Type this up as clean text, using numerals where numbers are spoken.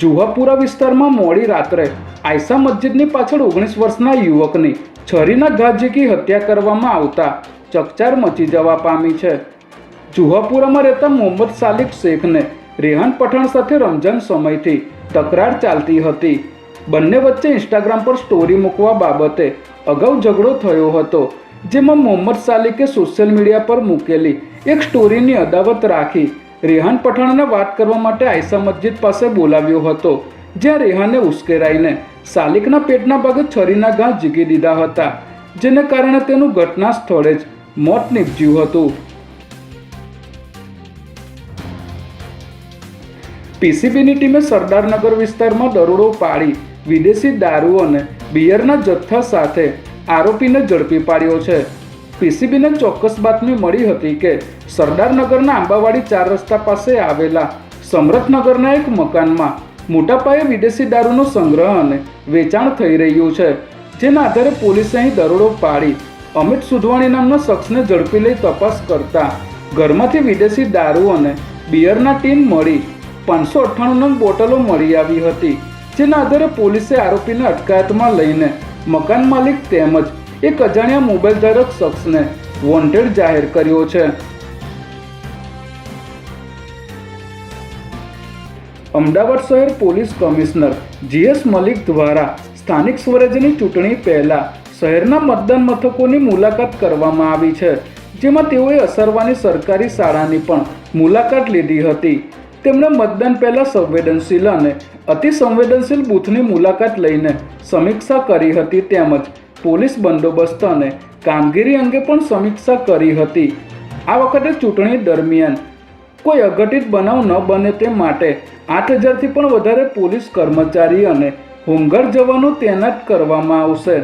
જુહાપુરા વિસ્તારમાં મોડી રાત્રે આયશા મસ્જિદની પાછળ 19 વર્ષના યુવકની છરીના ઘા ઝીકી હત્યા કરવામાં આવતા ચકચાર મચી જવા પામી છે। જુહાપુરામાં રહેતા મોહમ્મદ સાલિક શેખને રેહાન પઠાણ સાથે રમઝાન સમયથી તકરાર ચાલતી હતી। બંને વચ્ચે ઇન્સ્ટાગ્રામ પર સ્ટોરી મૂકવા બાબતે અગાઉ ઝઘડો થયો હતો, જેમાં મોહમ્મદ સાલિકે સોશિયલ મીડિયા પર મૂકેલી એક સ્ટોરીની અદાવત રાખી રેહાન પઠાણને વાત કરવા માટે આયશા મસ્જિદ પાસે બોલાવ્યો હતો, જ્યાં રેહાને ઉશ્કેરાઈને સાલિકના પેટના ભાગે છરીના ઘા ઝીકી દીધા હતા, જેને કારણે તેનું ઘટના સ્થળે જ મોત નીપજ્યું હતું। પીસીબીની ટીમે સરદારનગર વિસ્તારમાં દરોડો પાડી વિદેશી દારૂ અને બિયરના જથ્થા સાથે આરોપીને ઝડપી પાડ્યો છે। પીસીબીને ચોક્કસ બાતમી મળી હતી કે સરદારનગરના આંબાવાડી 4 રસ્તા પાસે આવેલા સમરથનગરના એક મકાનમાં મોટા પાયે વિદેશી દારૂનો સંગ્રહ અને વેચાણ થઈ રહ્યું છે, જેના આધારે પોલીસે અહીં દરોડો પાડી અમિત સુધવાણી નામના શખ્સને ઝડપી લઈ તપાસ કરતા ઘરમાંથી વિદેશી દારૂ અને બિયરના ટીન મળી 598 નંગ બોટલો મળી આવી હતી, જેના આધારે પોલીસે આરોપીને અટકાયતમાં લઈને મકાન માલિક તેમજ એક અજાણ્યા મોબાઈલ ધારક શખ્સને વોન્ટેડ જાહેર કર્યો છે। અમદાવાદ શહેર પોલીસ કમિશનર જીએસ મલિક દ્વારા સ્થાનિક સ્વરાજ્યની ચૂંટણી પહેલા શહેરના મતદાન મથકોની મુલાકાત કરવામાં આવી છે, જેમાં તેઓએ અસરવાની સરકારી શાળાની પણ મુલાકાત લીધી હતી। તેમણે મતદાન પહેલા સંવેદનશીલ અને અતિ સંવેદનશીલ બૂથની મુલાકાત લઈને સમીક્ષા કરી હતી, તેમજ પોલીસ બંદોબસ્ત અને કામગીરી અંગે પણ સમીક્ષા કરી હતી। આ વખતે ચૂંટણી દરમિયાન કોઈ અઘટિત બનાવ ન બને તે માટે 8000થી પણ વધારે પોલીસ કર્મચારી અને હોમગાર્ડ જવાનો તૈનાત કરવામાં આવશે।